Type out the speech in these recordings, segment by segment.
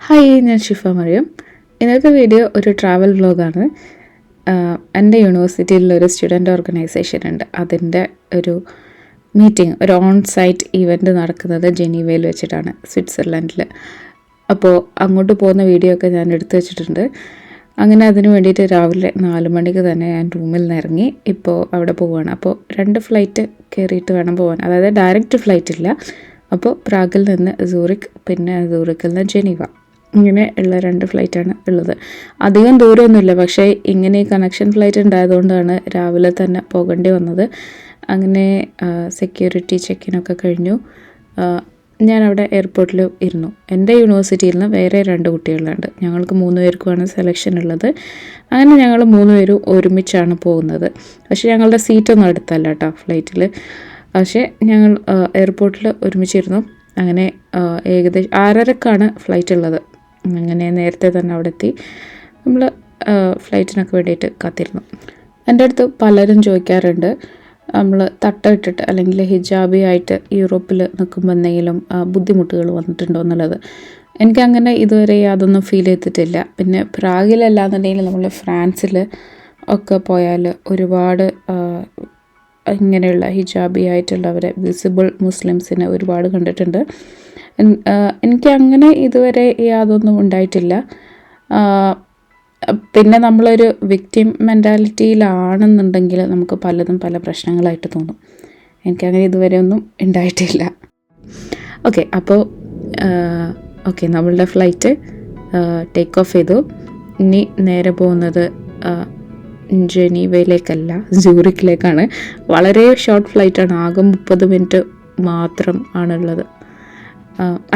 Hi, ഞാൻ ഷിഫ മറിയം. ഇന്നത്തെ video ഒരു ട്രാവൽ വ്ലോഗാണ്. എൻ്റെ യൂണിവേഴ്സിറ്റിയിലൊരു സ്റ്റുഡൻറ്റ് ഓർഗനൈസേഷൻ ഉണ്ട്. അതിൻ്റെ ഒരു മീറ്റിംഗ്, ഒരു ഓൺ സൈറ്റ് ഇവൻറ്റ് നടക്കുന്നത് ജനീവയിൽ വെച്ചിട്ടാണ്, സ്വിറ്റ്സർലൻഡിൽ. അപ്പോൾ അങ്ങോട്ട് പോകുന്ന വീഡിയോ ഒക്കെ ഞാൻ എടുത്തു വെച്ചിട്ടുണ്ട്. അങ്ങനെ അതിന് വേണ്ടിയിട്ട് രാവിലെ 4 മണിക്ക് തന്നെ ഞാൻ റൂമിൽ നിന്ന് ഇറങ്ങി ഇപ്പോൾ അവിടെ പോവുകയാണ്. അപ്പോൾ 2 ഫ്ലൈറ്റ് കയറിയിട്ട് വേണം പോകാൻ. അതായത് ഡയറക്റ്റ് ഫ്ലൈറ്റ് ഇല്ല. അപ്പോൾ പ്രാഗിൽ നിന്ന് സൂറിക്, പിന്നെ സൂറിക്കിൽ നിന്ന് ജനീവ, ഇങ്ങനെ ഉള്ള 2 ഫ്ലൈറ്റാണ് ഉള്ളത്. അധികം ദൂരമൊന്നുമില്ല, പക്ഷേ ഇങ്ങനെ ഈ കണക്ഷൻ ഫ്ലൈറ്റ് ഉണ്ടായതുകൊണ്ടാണ് രാവിലെ തന്നെ പോകേണ്ടി വന്നത്. അങ്ങനെ സെക്യൂരിറ്റി ചെക്കിനൊക്കെ കഴിഞ്ഞു. ഞാനവിടെ എയർപോർട്ടിൽ ഇരുന്നു. എൻ്റെ യൂണിവേഴ്സിറ്റിയിൽ നിന്ന് വേറെ 2 കുട്ടികളുണ്ട്. ഞങ്ങൾക്ക് 3 പേർക്കുമാണ് സെലക്ഷൻ ഉള്ളത്. അങ്ങനെ ഞങ്ങൾ 3 പേരും ഒരുമിച്ചാണ് പോകുന്നത്. പക്ഷേ ഞങ്ങളുടെ സീറ്റൊന്നും അടുത്തല്ല കേട്ടോ ഫ്ലൈറ്റിൽ. പക്ഷേ ഞങ്ങൾ എയർപോർട്ടിൽ ഒരുമിച്ചിരുന്നു. അങ്ങനെ ഏകദേശം 6:30ക്കാണ് ഫ്ലൈറ്റ് ഉള്ളത്. അങ്ങനെ നേരത്തെ തന്നെ അവിടെ എത്തി. നമ്മൾ ഫ്ലൈറ്റിനൊക്കെ വേണ്ടിയിട്ട് കാത്തിരുന്നു. എൻ്റെ അടുത്ത് പലരും ചോദിക്കാറുണ്ട്, നമ്മൾ തട്ടമിട്ടിട്ട് അല്ലെങ്കിൽ ഹിജാബി ആയിട്ട് യൂറോപ്പിൽ നിൽക്കുമ്പോൾ എന്തെങ്കിലും ബുദ്ധിമുട്ടുകൾ വന്നിട്ടുണ്ടോ എന്നുള്ളത്. എനിക്കങ്ങനെ ഇതുവരെ യാതൊന്നും ഫീൽ ചെയ്തിട്ടില്ല. പിന്നെ പ്രാഗിലല്ലാന്നുണ്ടെങ്കിൽ നമ്മൾ ഫ്രാൻസിൽ ഒക്കെ പോയാൽ ഒരുപാട് ഇങ്ങനെയുള്ള ഹിജാബി ആയിട്ടുള്ളവരെ, വിസിബിൾ മുസ്ലിംസിനെ ഒരുപാട് കണ്ടിട്ടുണ്ട്. എനിക്ക് അങ്ങനെ ഇതുവരെ യാതൊന്നും ഉണ്ടായിട്ടില്ല. പിന്നെ നമ്മളൊരു വിക്ടിം മെൻറ്റാലിറ്റിയിലാണെന്നുണ്ടെങ്കിൽ നമുക്ക് പലതും പല പ്രശ്നങ്ങളായിട്ട് തോന്നും. എനിക്കങ്ങനെ ഇതുവരെ ഒന്നും ഉണ്ടായിട്ടില്ല. ഓക്കെ, നമ്മളുടെ ഫ്ലൈറ്റ് ടേക്ക് ഓഫ് ചെയ്തു. ഇനി നേരെ പോകുന്നത് ജനീവയിലേക്കല്ല, സൂറിക്കിലേക്കാണ്. വളരെ ഷോർട്ട് ഫ്ലൈറ്റാണ്. ആകെ 30 മിനിറ്റ് മാത്രം ആണുള്ളത്.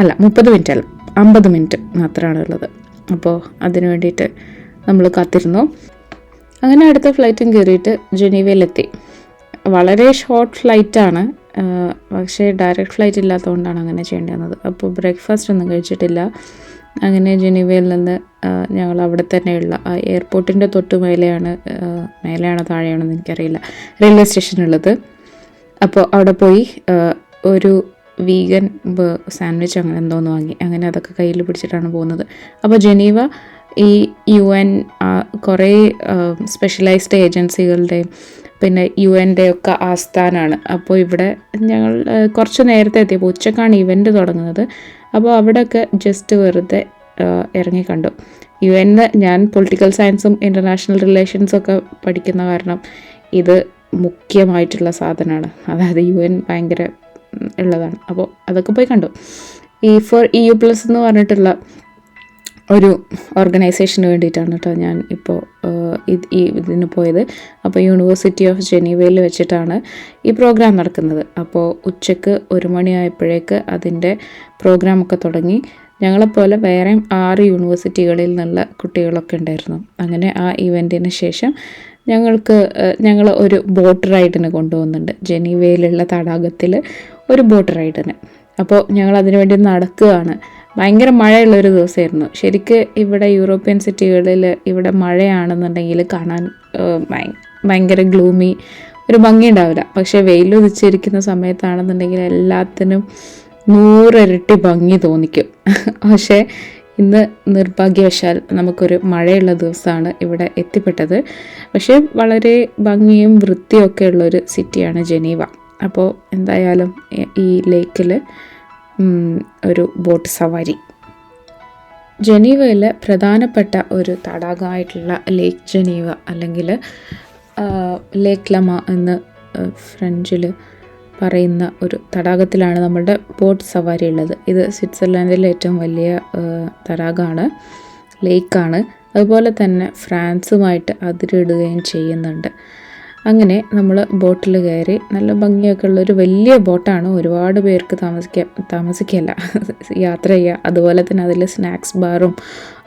അല്ല, 30 മിനിറ്റ് അല്ല, 50 മിനിറ്റ് മാത്രമാണുള്ളത്. അപ്പോൾ അതിന് വേണ്ടിയിട്ട് നമ്മൾ കാത്തിരുന്നു. അങ്ങനെ അടുത്ത ഫ്ലൈറ്റും കയറിയിട്ട് ജനീവയിലെത്തി. വളരെ ഷോർട്ട് ഫ്ലൈറ്റാണ്, പക്ഷേ ഡയറക്റ്റ് ഫ്ലൈറ്റ് ഇല്ലാത്തതുകൊണ്ടാണ് അങ്ങനെ ചെയ്യേണ്ടി വന്നത്. അപ്പോൾ ബ്രേക്ക്ഫാസ്റ്റ് ഒന്നും കഴിച്ചിട്ടില്ല. അങ്ങനെ ജനീവയിൽ നിന്ന് ഞങ്ങൾ അവിടെ തന്നെയുള്ള എയർപോർട്ടിൻ്റെ തൊട്ട് മേലെയാണോ താഴെയാണെന്ന് എനിക്കറിയില്ല, റെയിൽവേ സ്റ്റേഷനുള്ളത്. അപ്പോൾ അവിടെ പോയി ഒരു വീഗൻ സാൻഡ്വിച്ച് അങ്ങനെ എന്തോന്ന് വാങ്ങി. അങ്ങനെ അതൊക്കെ കയ്യിൽ പിടിച്ചിട്ടാണ് പോകുന്നത്. അപ്പോൾ ജനീവ ഈ UN കുറേ സ്പെഷ്യലൈസ്ഡ് ഏജൻസികളുടെയും പിന്നെ UN-ൻ്റെ ഒക്കെ ആസ്ഥാനമാണ്. അപ്പോൾ ഇവിടെ ഞങ്ങൾ കുറച്ച് നേരത്തെ എത്തിയപ്പോൾ, ഉച്ചക്കാണ് ഇവൻറ്റ് തുടങ്ങുന്നത്. അപ്പോൾ അവിടെയൊക്കെ ജസ്റ്റ് വെറുതെ ഇറങ്ങി കണ്ടു. UN-ന് ഞാൻ പൊളിറ്റിക്കൽ സയൻസും ഇൻ്റർനാഷണൽ റിലേഷൻസും ഒക്കെ പഠിക്കുന്ന കാരണം ഇത് മുഖ്യമായിട്ടുള്ള സാധനമാണ്. അതായത് UN ഭയങ്കര ഉള്ളതാണ്. അപ്പോൾ അതൊക്കെ പോയി കണ്ടു. EU+ എന്ന് പറഞ്ഞിട്ടുള്ള ഒരു ഓർഗനൈസേഷന് വേണ്ടിയിട്ടാണ് കേട്ടോ ഞാൻ ഇപ്പോൾ ഇതിന് പോയത്. അപ്പോൾ യൂണിവേഴ്സിറ്റി ഓഫ് ജനീവയിൽ വെച്ചിട്ടാണ് ഈ പ്രോഗ്രാം നടക്കുന്നത്. അപ്പോൾ ഉച്ചയ്ക്ക് 1 മണിയായപ്പോഴേക്ക് അതിൻ്റെ പ്രോഗ്രാമൊക്കെ തുടങ്ങി. ഞങ്ങളെപ്പോലെ വേറെ 6 യൂണിവേഴ്സിറ്റികളിൽ നിന്നുള്ള കുട്ടികളൊക്കെ ഉണ്ടായിരുന്നു. അങ്ങനെ ആ ഇവൻറ്റിന് ശേഷം ഞങ്ങൾ ഒരു ബോട്ട് റൈഡിന് കൊണ്ടുപോകുന്നുണ്ട്. ജനീവയിലുള്ള തടാകത്തിൽ ഒരു ബോട്ട് റൈഡിന്. അപ്പോൾ ഞങ്ങൾ അതിനു വേണ്ടി നടക്കുകയാണ്. ഭയങ്കര മഴയുള്ളൊരു ദിവസമായിരുന്നു. ശരിക്ക് ഇവിടെ യൂറോപ്യൻ സിറ്റികളിൽ ഇവിടെ മഴയാണെന്നുണ്ടെങ്കിൽ കാണാൻ ഭയങ്കര ഗ്ലൂമി, ഒരു ഭംഗി ഉണ്ടാവില്ല. പക്ഷേ വെയിലുദിച്ചിരിക്കുന്ന സമയത്താണെന്നുണ്ടെങ്കിൽ എല്ലാത്തിനും 100 ഇരട്ടി ഭംഗി തോന്നിക്കും. പക്ഷേ ഇന്ന് നിർഭാഗ്യവശാൽ നമുക്കൊരു മഴയുള്ള ദിവസമാണ് ഇവിടെ എത്തിപ്പെട്ടത്. പക്ഷേ വളരെ ഭംഗിയും വൃത്തിയൊക്കെ ഉള്ളൊരു സിറ്റിയാണ് ജനീവ. അപ്പോൾ എന്തായാലും ഈ ലേക്കിൽ ഒരു ബോട്ട് സവാരി. ജനീവയിലെ പ്രധാനപ്പെട്ട ഒരു തടാകമായിട്ടുള്ള ലേക്ക് ജനീവ അല്ലെങ്കിൽ ലേക്ക് ലമ എന്ന് ഫ്രഞ്ചിൽ പറയുന്ന ഒരു തടാകത്തിലാണ് നമ്മളുടെ ബോട്ട് സവാരി ഉള്ളത്. ഇത് സ്വിറ്റ്സർലാൻഡിലെ ഏറ്റവും വലിയ തടാകമാണ്, ലേക്കാണ്. അതുപോലെ തന്നെ ഫ്രാൻസുമായിട്ട് അതിരിടുകയും ചെയ്യുന്നുണ്ട്. അങ്ങനെ നമ്മൾ ബോട്ടിൽ കയറി. നല്ല ഭംഗിയൊക്കെ ഉള്ളൊരു വലിയ ബോട്ടാണ്. ഒരുപാട് പേർക്ക് താമസിക്കല്ല, യാത്ര ചെയ്യുക. അതുപോലെ തന്നെ അതിൽ സ്നാക്സ് ബാറും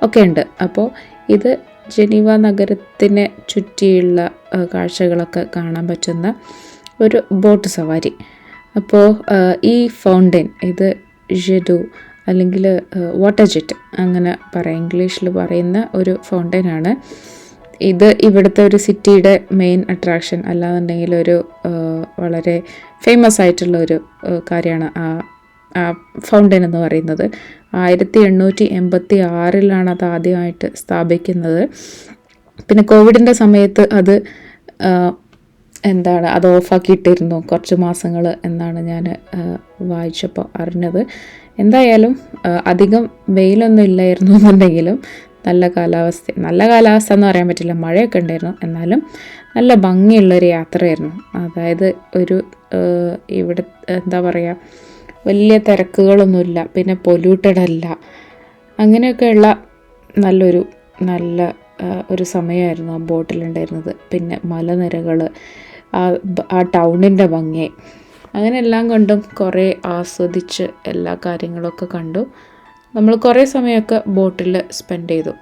ഒക്കെ ഉണ്ട്. അപ്പോൾ ഇത് ജനീവ നഗരത്തിനെ ചുറ്റിയുള്ള കാഴ്ചകളൊക്കെ കാണാൻ പറ്റുന്ന ഒരു ബോട്ട് സവാരി. അപ്പോൾ ഈ ഫൗണ്ടൻ, ഇത് ജെഡു അല്ലെങ്കിൽ വാട്ടർ ജെറ്റ് അങ്ങനെ പറയാം, ഇംഗ്ലീഷിൽ പറയുന്ന ഒരു ഫൗണ്ടനാണ്. ഇത് ഇവിടുത്തെ ഒരു സിറ്റിയുടെ മെയിൻ അട്രാക്ഷൻ, അല്ലാന്നുണ്ടെങ്കിൽ ഒരു വളരെ ഫേമസ് ആയിട്ടുള്ള ഒരു കാര്യമാണ് ഫൗണ്ടൻ എന്ന് പറയുന്നത്. 1886 അത് ആദ്യമായിട്ട് സ്ഥാപിക്കുന്നത്. പിന്നെ കോവിഡിൻ്റെ സമയത്ത് അത് അത് ഓഫാക്കിയിട്ടിരുന്നു കുറച്ച് മാസങ്ങൾ എന്നാണ് ഞാൻ വായിച്ചപ്പോൾ അറിഞ്ഞത്. എന്തായാലും അധികം വെയിലൊന്നും ഇല്ലായിരുന്നു എന്നുണ്ടെങ്കിലും നല്ല കാലാവസ്ഥ എന്ന് പറയാൻ പറ്റില്ല, മഴയൊക്കെ ഉണ്ടായിരുന്നു. എന്നാലും നല്ല ഭംഗിയുള്ളൊരു യാത്രയായിരുന്നു. അതായത് ഒരു ഇവിടെ വലിയ തിരക്കുകളൊന്നുമില്ല, പിന്നെ പൊല്യൂട്ടഡ് അല്ല, അങ്ങനെയൊക്കെയുള്ള നല്ല ഒരു സമയമായിരുന്നു ആ ബോട്ടിലുണ്ടായിരുന്നത്. പിന്നെ മലനിരകൾ, ആ ടൗണിൻ്റെ ഭംഗി, അങ്ങനെ എല്ലാം കൊണ്ടും കുറേ ആസ്വദിച്ച് എല്ലാ കാര്യങ്ങളൊക്കെ കണ്ടു. നമ്മൾ കുറേ സമയമൊക്കെ ബോട്ടിൽ സ്പെൻഡ് ചെയ്തു.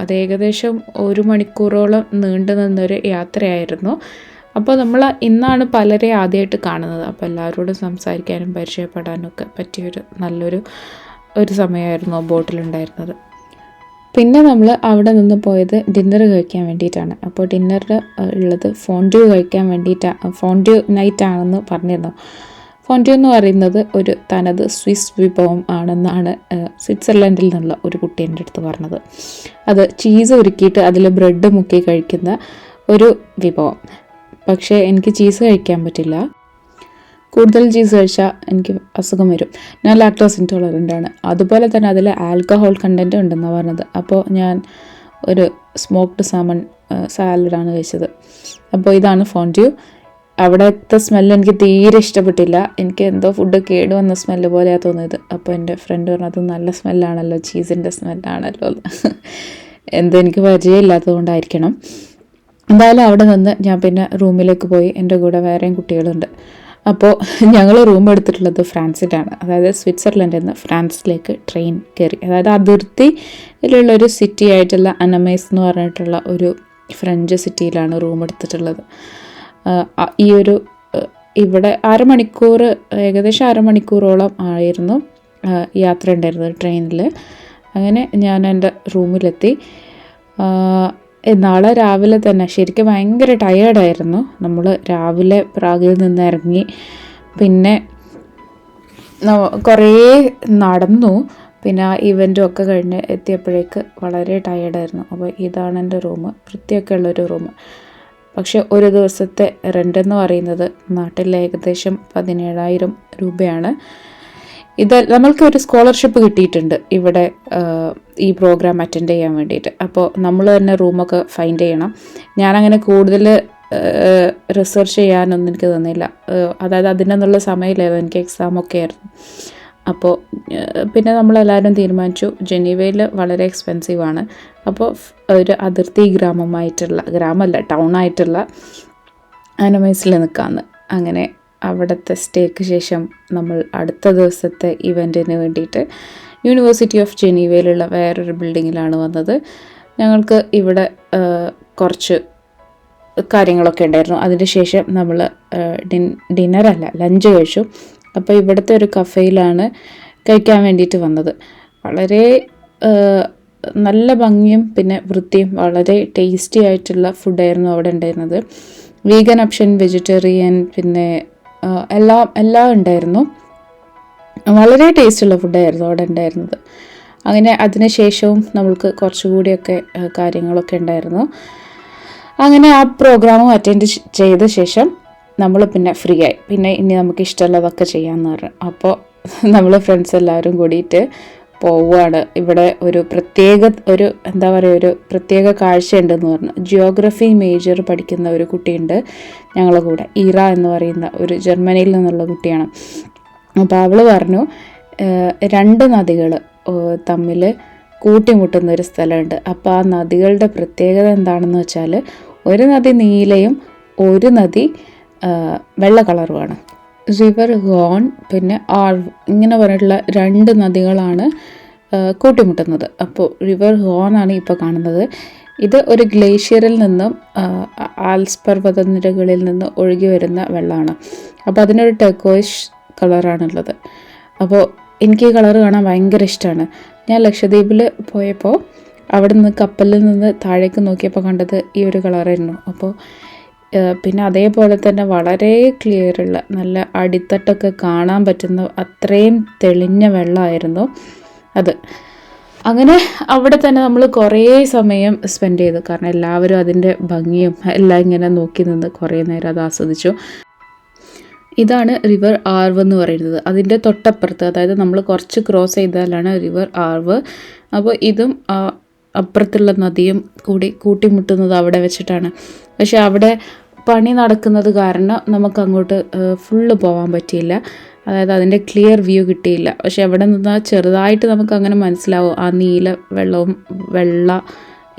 അത് ഏകദേശം 1 മണിക്കൂറോളം നീണ്ടു നിന്നൊരു യാത്രയായിരുന്നു. അപ്പോൾ നമ്മൾ ഇന്നാണ് പലരെ ആദ്യമായിട്ട് കാണുന്നത്. അപ്പോൾ എല്ലാവരോടും സംസാരിക്കാനും പരിചയപ്പെടാനും ഒക്കെ പറ്റിയൊരു നല്ലൊരു സമയമായിരുന്നു ആ ബോട്ടിലുണ്ടായിരുന്നത്. പിന്നെ നമ്മൾ അവിടെ നിന്ന് പോയത് ഡിന്നർ കഴിക്കാൻ വേണ്ടിയിട്ടാണ്. അപ്പോൾ ഡിന്നറിൽ ഉള്ളത് ഫോൺഡ്യൂ കഴിക്കാൻ വേണ്ടിയിട്ടാണ്. ഫോൺഡ്യൂ നൈറ്റ് ആണെന്ന് പറഞ്ഞിരുന്നു. ഫോൺഡ്യൂ എന്ന് പറയുന്നത് ഒരു തനത് സ്വിസ് വിഭവം ആണെന്നാണ് സ്വിറ്റ്സർലൻഡിൽ നിന്നുള്ള ഒരു കുട്ടി എൻ്റെ അടുത്ത് പറഞ്ഞത്. അത് ചീസ് ഉരുക്കിയിട്ട് അതിൽ ബ്രെഡ് മുക്കി കഴിക്കുന്ന ഒരു വിഭവം. പക്ഷേ എനിക്ക് ചീസ് കഴിക്കാൻ പറ്റില്ല. കൂടുതൽ ചീസ് കഴിച്ചാൽ എനിക്ക് അസുഖം വരും. ഞാൻ ലാക്ടോസ് ഇൻടോളറൻ്റ് ആണ്. അതുപോലെ തന്നെ അതിൽ ആൽക്കഹോൾ കണ്ടൻറ്റ് ഉണ്ടെന്നാണ് പറഞ്ഞത്. അപ്പോൾ ഞാൻ ഒരു സ്മോക്ക്ഡ് സാമൺ സാലഡാണ് കഴിച്ചത്. അപ്പോൾ ഇതാണ് ഫോൺഡ്യൂ. അവിടുത്തെ സ്മെല്ല് എനിക്ക് തീരെ ഇഷ്ടപ്പെട്ടില്ല. എനിക്ക് എന്തോ ഫുഡ് കേടുവന്ന സ്മെല്ല് പോലെയാണ് തോന്നിയത്. അപ്പോൾ എൻ്റെ ഫ്രണ്ട് പറഞ്ഞു, അത് നല്ല സ്മെല്ലാണല്ലോ, ചീസിൻ്റെ സ്മെല്ലാണല്ലോ. എന്തോ എനിക്ക് പരിചയമില്ലാത്തത് കൊണ്ടായിരിക്കണം. എന്തായാലും അവിടെ നിന്ന് ഞാൻ പിന്നെ റൂമിലേക്ക് പോയി. എൻ്റെ കൂടെ വേറെയും കുട്ടികളുണ്ട്. അപ്പോൾ ഞങ്ങൾ റൂം എടുത്തിട്ടുള്ളത് ഫ്രാൻസിലാണ്. അതായത് സ്വിറ്റ്സർലൻഡിൽ നിന്ന് ഫ്രാൻസിലേക്ക് ട്രെയിൻ കയറി. അതായത് അതിർത്തിയിലുള്ളൊരു സിറ്റി ആയിട്ടുള്ള അനമൈസ് എന്ന് പറഞ്ഞിട്ടുള്ള ഒരു ഫ്രഞ്ച് സിറ്റിയിലാണ് റൂം എടുത്തിട്ടുള്ളത്. ഇവിടെ ഏകദേശം അരമണിക്കൂറോളം ആയിരുന്നു യാത്ര ഉണ്ടായിരുന്നത് ട്രെയിനിൽ. അങ്ങനെ ഞാൻ എൻ്റെ റൂമിലെത്തി. നാളെ രാവിലെ തന്നെ ശരിക്കും ഭയങ്കര ടയേർഡായിരുന്നു. നമ്മൾ രാവിലെ പ്രാഗിൽ നിന്ന് ഇറങ്ങി, പിന്നെ കുറേ നടന്നു, പിന്നെ ആ ഇവൻറ്റും ഒക്കെ കഴിഞ്ഞ് എത്തിയപ്പോഴേക്ക് വളരെ ടയേർഡായിരുന്നു. അപ്പോൾ ഇതാണ് എൻ്റെ റൂം, വൃത്തിയൊക്കെ ഉള്ളൊരു റൂം. പക്ഷെ ഒരു ദിവസത്തെ റെൻ്റ് എന്ന് പറയുന്നത് നാട്ടിൽ ഏകദേശം 17,000 രൂപയാണ്. ഇത് നമ്മൾക്ക് ഒരു സ്കോളർഷിപ്പ് കിട്ടിയിട്ടുണ്ട് ഇവിടെ ഈ പ്രോഗ്രാം അറ്റൻഡ് ചെയ്യാൻ വേണ്ടിയിട്ട്. അപ്പോൾ നമ്മൾ തന്നെ റൂമൊക്കെ ഫൈൻഡ് ചെയ്യണം. ഞാനങ്ങനെ കൂടുതൽ റിസർച്ച് ചെയ്യാനൊന്നും എനിക്ക് തന്നില്ല. അതായത് അതിനൊന്നുള്ള സമയമില്ലായിരുന്നു, എനിക്ക് എക്സാമൊക്കെ ആയിരുന്നു. അപ്പോൾ പിന്നെ നമ്മളെല്ലാവരും തീരുമാനിച്ചു ജനീവയിൽ വളരെ എക്സ്പെൻസീവാണ്. അപ്പോൾ ഒരു അതിർത്തി ടൗണായിട്ടുള്ള അനമൈസിൽ നിൽക്കാമെന്ന്. അങ്ങനെ അവിടുത്തെ സ്റ്റേക്ക് ശേഷം നമ്മൾ അടുത്ത ദിവസത്തെ ഇവൻറ്റിന് വേണ്ടിയിട്ട് യൂണിവേഴ്സിറ്റി ഓഫ് ജനീവയിലുള്ള വേറൊരു ബിൽഡിങ്ങിലാണ് വന്നത്. ഞങ്ങൾക്ക് ഇവിടെ കുറച്ച് കാര്യങ്ങളൊക്കെ ഉണ്ടായിരുന്നു. അതിന് ശേഷം നമ്മൾ ലഞ്ച് കഴിച്ചു. അപ്പോൾ ഇവിടുത്തെ ഒരു കഫേയിലാണ് കഴിക്കാൻ വേണ്ടിയിട്ട് വന്നത്. വളരെ നല്ല ഭംഗിയും പിന്നെ വൃത്തിയും വളരെ ടേസ്റ്റി ആയിട്ടുള്ള ഫുഡായിരുന്നു അവിടെ ഉണ്ടായിരുന്നത്. വീഗൻ ഓപ്ഷൻ, വെജിറ്റേറിയൻ, പിന്നെ എല്ലാം ഉണ്ടായിരുന്നു. വളരെ ടേസ്റ്റുള്ള ഫുഡായിരുന്നു അവിടെ ഉണ്ടായിരുന്നത്. അങ്ങനെ അതിന് ശേഷവും നമ്മൾക്ക് കുറച്ചുകൂടിയൊക്കെ കാര്യങ്ങളൊക്കെ ഉണ്ടായിരുന്നു. അങ്ങനെ ആ പ്രോഗ്രാമും അറ്റൻഡ് ചെയ്ത ശേഷം നമ്മൾ പിന്നെ ഫ്രീ ആയി. പിന്നെ ഇനി നമുക്ക് ഇഷ്ടമുള്ളതൊക്കെ ചെയ്യാമെന്ന് പറഞ്ഞു. അപ്പോൾ നമ്മൾ ഫ്രണ്ട്സ് എല്ലാവരും കൂടിയിട്ട് പോവുകയാണ്. ഇവിടെ ഒരു പ്രത്യേക കാഴ്ചയുണ്ടെന്ന് പറഞ്ഞു. ജിയോഗ്രഫി മേജർ പഠിക്കുന്ന ഒരു കുട്ടിയുണ്ട് ഞങ്ങളുടെ കൂടെ, ഈറ എന്ന് പറയുന്ന ഒരു ജർമ്മനിയിൽ നിന്നുള്ള കുട്ടിയാണ്. അപ്പോൾ അവൾ പറഞ്ഞു 2 നദികൾ തമ്മിൽ കൂട്ടിമുട്ടുന്ന ഒരു സ്ഥലമുണ്ട്. അപ്പോൾ ആ നദികളുടെ പ്രത്യേകത എന്താണെന്ന് വെച്ചാൽ, ഒരു നദി നീലയും ഒരു നദി വെള്ള കളറുമാണ്. റിവർ ഹോൺ പിന്നെ ആർവ് ഇങ്ങനെ പറഞ്ഞിട്ടുള്ള 2 നദികളാണ് കൂട്ടിമുട്ടുന്നത്. അപ്പോൾ റിവർ ഹോൺ ആണ് ഇപ്പോൾ കാണുന്നത്. ഇത് ഒരു ഗ്ലേഷ്യറിൽ നിന്നും ആൽപ്സ് പർവ്വതനിരകളിൽ നിന്ന് ഒഴുകി വരുന്ന വെള്ളമാണ്. അപ്പോൾ അതിനൊരു ടെർക്കോയിഷ് കളറാണുള്ളത്. അപ്പോൾ എനിക്ക് ഈ കളറ് കാണാൻ ഭയങ്കര ഇഷ്ടമാണ്. ഞാൻ ലക്ഷദ്വീപിൽ പോയപ്പോൾ അവിടെ നിന്ന് കപ്പലിൽ നിന്ന് താഴേക്ക് നോക്കിയപ്പോൾ കണ്ടത് ഈ ഒരു കളറായിരുന്നു. അപ്പോൾ പിന്നെ അതേപോലെ തന്നെ വളരെ ക്ലിയറുള്ള നല്ല അടിത്തട്ടൊക്കെ കാണാൻ പറ്റുന്ന അത്രയും തെളിഞ്ഞ വെള്ളമായിരുന്നു അത്. അങ്ങനെ അവിടെ തന്നെ നമ്മൾ കുറേ സമയം സ്പെൻഡ് ചെയ്തു. കാരണം എല്ലാവരും അതിൻ്റെ ഭംഗിയും എല്ലാം ഇങ്ങനെ നോക്കി നിന്ന് കുറേ നേരം അത് ആസ്വദിച്ചു. ഇതാണ് റിവർ ആർവ് എന്ന് പറയുന്നത്. അതിൻ്റെ തൊട്ടപ്പുറത്ത്, അതായത് നമ്മൾ കുറച്ച് ക്രോസ് ചെയ്താലാണ് റിവർ ആർവ്. അപ്പോൾ ഇതും അപ്പുറത്തുള്ള നദിയും കൂടി കൂട്ടിമുട്ടുന്നത് അവിടെ വെച്ചിട്ടാണ്. പക്ഷെ അവിടെ പണി നടക്കുന്നത് കാരണം നമുക്ക് അങ്ങോട്ട് ഫുള്ള് പോകാൻ പറ്റിയില്ല. അതായത് അതിൻ്റെ ക്ലിയർ വ്യൂ കിട്ടിയില്ല. പക്ഷെ അവിടെ നിന്നാൽ ചെറുതായിട്ട് നമുക്ക് അങ്ങനെ മനസ്സിലാവും ആ നീല വെള്ളവും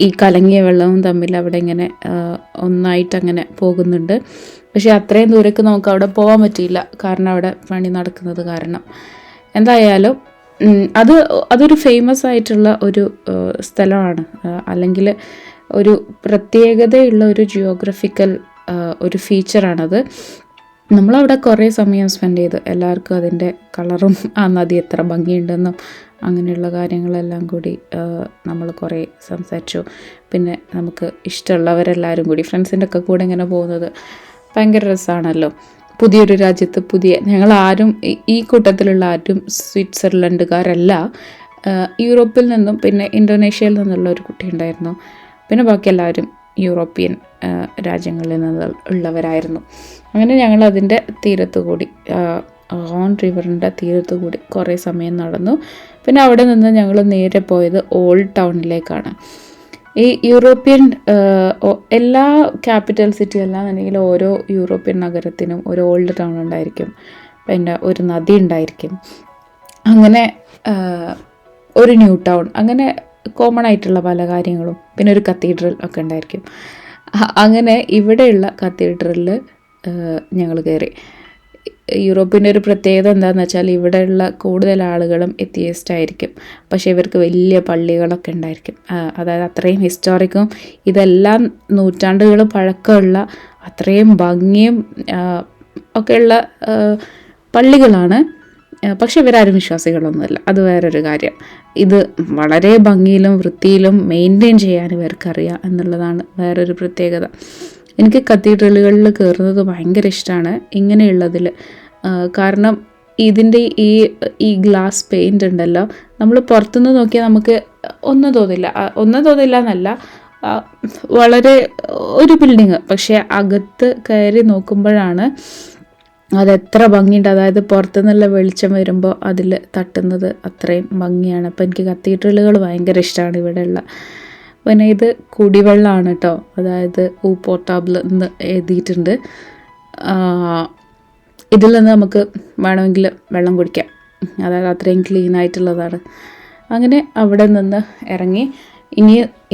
ഈ കലങ്ങിയ വെള്ളവും തമ്മിൽ അവിടെ ഇങ്ങനെ ഒന്നായിട്ട് അങ്ങനെ പോകുന്നുണ്ട്. പക്ഷെ അത്രയും ദൂരേക്ക് നമുക്ക് അവിടെ പോകാൻ പറ്റിയില്ല, കാരണം അവിടെ പണി നടക്കുന്നത് കാരണം. എന്തായാലും അതൊരു ഫേമസ് ആയിട്ടുള്ള ഒരു സ്ഥലമാണ്, അല്ലെങ്കിൽ ഒരു പ്രത്യേകതയുള്ള ഒരു ജിയോഗ്രഫിക്കൽ ഒരു ഫീച്ചറാണത്. നമ്മളവിടെ കുറേ സമയം സ്പെൻഡ് ചെയ്തു. എല്ലാവർക്കും അതിൻ്റെ കളറും ആ നദി എത്ര ഭംഗിയുണ്ടെന്നും അങ്ങനെയുള്ള കാര്യങ്ങളെല്ലാം കൂടി നമ്മൾ കുറേ സംസാരിച്ചു. പിന്നെ നമുക്ക് ഇഷ്ടമുള്ളവരെല്ലാവരും കൂടി ഫ്രണ്ട്സിൻ്റെ ഒക്കെ കൂടെ ഇങ്ങനെ പോകുന്നത് ഭയങ്കര രസമാണല്ലോ. പുതിയൊരു രാജ്യത്ത് ഞങ്ങളാരും ഈ കൂട്ടത്തിലുള്ള ആരും സ്വിറ്റ്സർലൻഡുകാരല്ല. യൂറോപ്പിൽ നിന്നും പിന്നെ ഇന്തോനേഷ്യയിൽ നിന്നുള്ള ഒരു കുട്ടി ഉണ്ടായിരുന്നു. പിന്നെ ബാക്കി എല്ലാവരും യൂറോപ്യൻ രാജ്യങ്ങളിൽ നിന്നുള്ളവരായിരുന്നു. അങ്ങനെ ഞങ്ങൾ അതിൻ്റെ തീരത്ത് കൂടി, റോൺ റിവറിൻ്റെ തീരത്ത് കൂടി കുറേ സമയം നടന്നു. പിന്നെ അവിടെ നിന്ന് ഞങ്ങൾ നേരെ പോയത് ഓൾഡ് ടൗണിലേക്കാണ്. ഈ യൂറോപ്യൻ എല്ലാ ക്യാപിറ്റൽ സിറ്റി അല്ലാന്നുണ്ടെങ്കിൽ ഓരോ യൂറോപ്യൻ നഗരത്തിനും ഒരു ഓൾഡ് ടൗൺ ഉണ്ടായിരിക്കും, പിന്നെ ഒരു നദി ഉണ്ടായിരിക്കും, അങ്ങനെ ഒരു ന്യൂ ടൗൺ, അങ്ങനെ കോമൺ ആയിട്ടുള്ള പല കാര്യങ്ങളും, പിന്നെ ഒരു കത്തീഡ്രൽ ഒക്കെ ഉണ്ടായിരിക്കും. അങ്ങനെ ഇവിടെയുള്ള കത്തീഡ്രലിൽ ഞങ്ങൾ കയറി. യൂറോപ്പിൻ്റെ ഒരു പ്രത്യേകത എന്താണെന്ന് വെച്ചാൽ ഇവിടെയുള്ള കൂടുതൽ ആളുകളും എത്തിയസ്റ്റ് ആയിരിക്കും. പക്ഷേ ഇവർക്ക് വലിയ പള്ളികളൊക്കെ ഉണ്ടായിരിക്കും. അതായത് അത്രയും ഹിസ്റ്റോറിക്കും ഇതെല്ലാം നൂറ്റാണ്ടുകൾ പഴക്കമുള്ള അത്രയും ഭംഗിയും ഒക്കെയുള്ള പള്ളികളാണ്. പക്ഷെ ഇവരാരും വിശ്വാസികളൊന്നുമല്ല, അത് വേറൊരു കാര്യം. ഇത് വളരെ ഭംഗിയിലും വൃത്തിയിലും മെയിൻറ്റെയിൻ ചെയ്യാൻ ഇവർക്കറിയാം എന്നുള്ളതാണ് വേറൊരു പ്രത്യേകത. എനിക്ക് കത്തീഡ്രലുകളിൽ കയറുന്നത് ഭയങ്കര ഇഷ്ടമാണ് ഇങ്ങനെയുള്ളതിൽ. കാരണം ഇതിൻ്റെ ഈ ഗ്ലാസ് പെയിൻ്റ് ഉണ്ടല്ലോ, നമ്മൾ പുറത്തുനിന്ന് നോക്കിയാൽ നമുക്ക് ഒന്നും തോന്നില്ല എന്നല്ല, വളരെ ഒരു ബിൽഡിങ്, പക്ഷേ അകത്ത് കയറി നോക്കുമ്പോഴാണ് അതെത്ര ഭംഗിയുണ്ട്. അതായത് പുറത്തുനിന്നുള്ള വെളിച്ചം വരുമ്പോൾ അതിൽ തട്ടുന്നത് അത്രയും ഭംഗിയാണ്. അപ്പോൾ എനിക്ക് കത്തീഡ്രലുകൾ ഭയങ്കര ഇഷ്ടമാണ് ഇവിടെയുള്ള. പിന്നെ ഇത് കുടിവെള്ളമാണ് കേട്ടോ, അതായത് പോർട്ടാബിൾ എന്ന് എഴുതിയിട്ടുണ്ട്. ഇതിൽ നിന്ന് നമുക്ക് വേണമെങ്കിൽ വെള്ളം കുടിക്കാം, അതായത് അത്രയും ക്ലീൻ ആയിട്ടുള്ളതാണ്. അങ്ങനെ അവിടെ നിന്ന് ഇറങ്ങി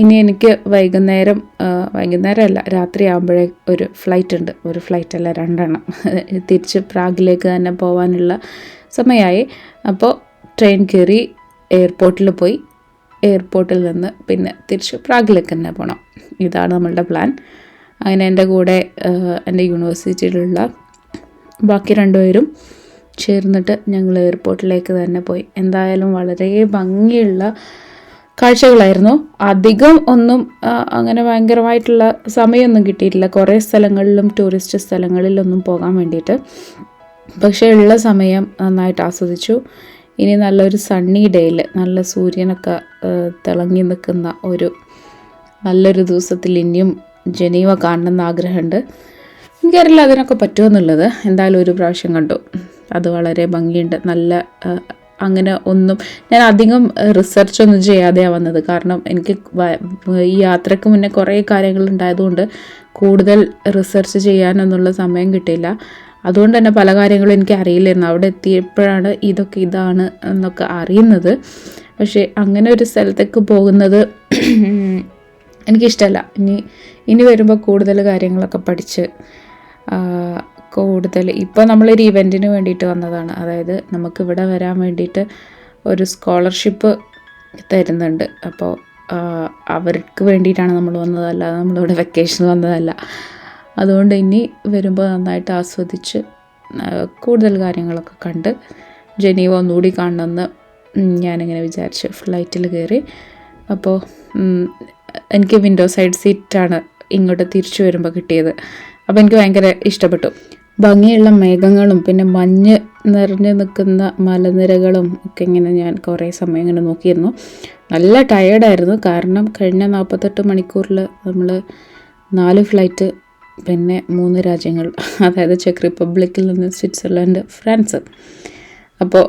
ഇനി എനിക്ക് വൈകുന്നേരമല്ല, രാത്രി ആകുമ്പോഴേ ഒരു ഫ്ലൈറ്റ് ഉണ്ട്. ഒരു ഫ്ലൈറ്റല്ല, 2 എണ്ണം തിരിച്ച് പ്രാഗിലേക്ക് തന്നെ പോകാനുള്ള സമയമായി. അപ്പോൾ ട്രെയിൻ കയറി എയർപോർട്ടിൽ പോയി, എയർപോർട്ടിൽ നിന്ന് പിന്നെ തിരിച്ച് പ്രാഗിലേക്ക് തന്നെ പോകണം. ഇതാണ് നമ്മളുടെ പ്ലാൻ. അങ്ങനെ എൻ്റെ കൂടെ എൻ്റെ യൂണിവേഴ്സിറ്റിയിലുള്ള ബാക്കി 2 പേരും ചേർന്നിട്ട് ഞങ്ങൾ എയർപോർട്ടിലേക്ക് തന്നെ പോയി. എന്തായാലും വളരെ ഭംഗിയുള്ള കാഴ്ചകളായിരുന്നു. അധികം ഒന്നും അങ്ങനെ ഭയങ്കരമായിട്ടുള്ള സമയമൊന്നും കിട്ടിയിട്ടില്ല കുറേ സ്ഥലങ്ങളിലും ടൂറിസ്റ്റ് സ്ഥലങ്ങളിലൊന്നും പോകാൻ വേണ്ടിയിട്ട്. പക്ഷേ ഉള്ള സമയം നന്നായിട്ട് ആസ്വദിച്ചു. ഇനി നല്ലൊരു സണ്ണി ഡേയിൽ, നല്ല സൂര്യനൊക്കെ തിളങ്ങി നിൽക്കുന്ന നല്ലൊരു ദിവസത്തിൽ ഇനിയും ജനീവ കാണണമെന്ന് ആഗ്രഹമുണ്ട്. എനിക്കറിയില്ല അതിനൊക്കെ പറ്റുമെന്നുള്ളത്. എന്തായാലും ഒരു പ്രാവശ്യം കണ്ടു, അത് വളരെ ഭംഗിയുണ്ട്. നല്ല അങ്ങനെ ഞാൻ അധികം റിസർച്ചൊന്നും ചെയ്യാതെയാണ് വന്നത്. കാരണം എനിക്ക് ഈ യാത്രയ്ക്ക് മുന്നേ കുറേ കാര്യങ്ങളുണ്ടായതുകൊണ്ട് കൂടുതൽ റിസർച്ച് ചെയ്യാനൊന്നുള്ള സമയം കിട്ടിയില്ല. അതുകൊണ്ട് തന്നെ പല കാര്യങ്ങളും എനിക്ക് അറിയില്ലായിരുന്നു. അവിടെ എത്തിയപ്പോഴാണ് ഇതാണ് എന്നൊക്കെ അറിയുന്നത്. പക്ഷേ അങ്ങനെ ഒരു സ്ഥലത്തേക്ക് പോകുന്നത് എനിക്കിഷ്ടമല്ല. ഇനി വരുമ്പോൾ കൂടുതൽ കാര്യങ്ങളൊക്കെ പഠിച്ച് ഇപ്പോൾ നമ്മളൊരു ഇവൻറ്റിന് വേണ്ടിയിട്ട് വന്നതാണ്. അതായത് നമുക്കിവിടെ വരാൻ വേണ്ടിയിട്ട് ഒരു സ്കോളർഷിപ്പ് തരുന്നുണ്ട്. അപ്പോൾ അവർക്ക് വേണ്ടിയിട്ടാണ് നമ്മൾ വന്നത്, അല്ലാതെ നമ്മളിവിടെ വെക്കേഷൻ വന്നതല്ല. അതുകൊണ്ട് ഇനി വരുമ്പോൾ നന്നായിട്ട് ആസ്വദിച്ച് കൂടുതൽ കാര്യങ്ങളൊക്കെ കണ്ട് ജനീവ ഒന്നുകൂടി കാണണമെന്ന് ഞാനിങ്ങനെ വിചാരിച്ചു. ഫ്ലൈറ്റിൽ കയറി. അപ്പോൾ എനിക്ക് വിൻഡോ സൈഡ് സീറ്റാണ് ഇങ്ങോട്ട് തിരിച്ചു വരുമ്പോൾ കിട്ടിയത്. അപ്പോൾ എനിക്ക് ഭയങ്കര ഇഷ്ടപ്പെട്ടു. ഭംഗിയുള്ള മേഘങ്ങളും പിന്നെ മഞ്ഞ് നിറഞ്ഞു നിൽക്കുന്ന മലനിരകളും ഒക്കെ ഇങ്ങനെ ഞാൻ കുറേ സമയം ഇങ്ങനെ നോക്കിയിരുന്നു. നല്ല ടയേർഡായിരുന്നു, കാരണം കഴിഞ്ഞ 48 മണിക്കൂറിൽ നമ്മൾ 4 ഫ്ലൈറ്റ്, പിന്നെ 3 രാജ്യങ്ങൾ, അതായത് ചെക്ക് റിപ്പബ്ലിക്കിൽ നിന്ന് സ്വിറ്റ്സർലൻഡ്, ഫ്രാൻസ്. അപ്പോൾ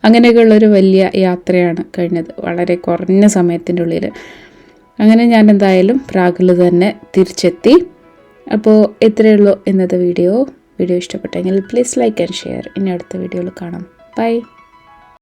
അങ്ങനെയൊക്കെയുള്ളൊരു വലിയ യാത്രയാണ് കഴിഞ്ഞത്, വളരെ കുറഞ്ഞ സമയത്തിൻ്റെ ഉള്ളിൽ. അങ്ങനെ ഞാൻ എന്തായാലും പ്രാഗിൽ തന്നെ തിരിച്ചെത്തി. അപ്പോൾ ഇത്രയേ ഉള്ളൂ ഇന്നത്തെ വീഡിയോ ഇഷ്ടപ്പെട്ടെങ്കിൽ പ്ലീസ് ലൈക്ക് ആൻഡ് ഷെയർ. ഇനി അടുത്ത വീഡിയോയിൽ കാണാം. ബൈ.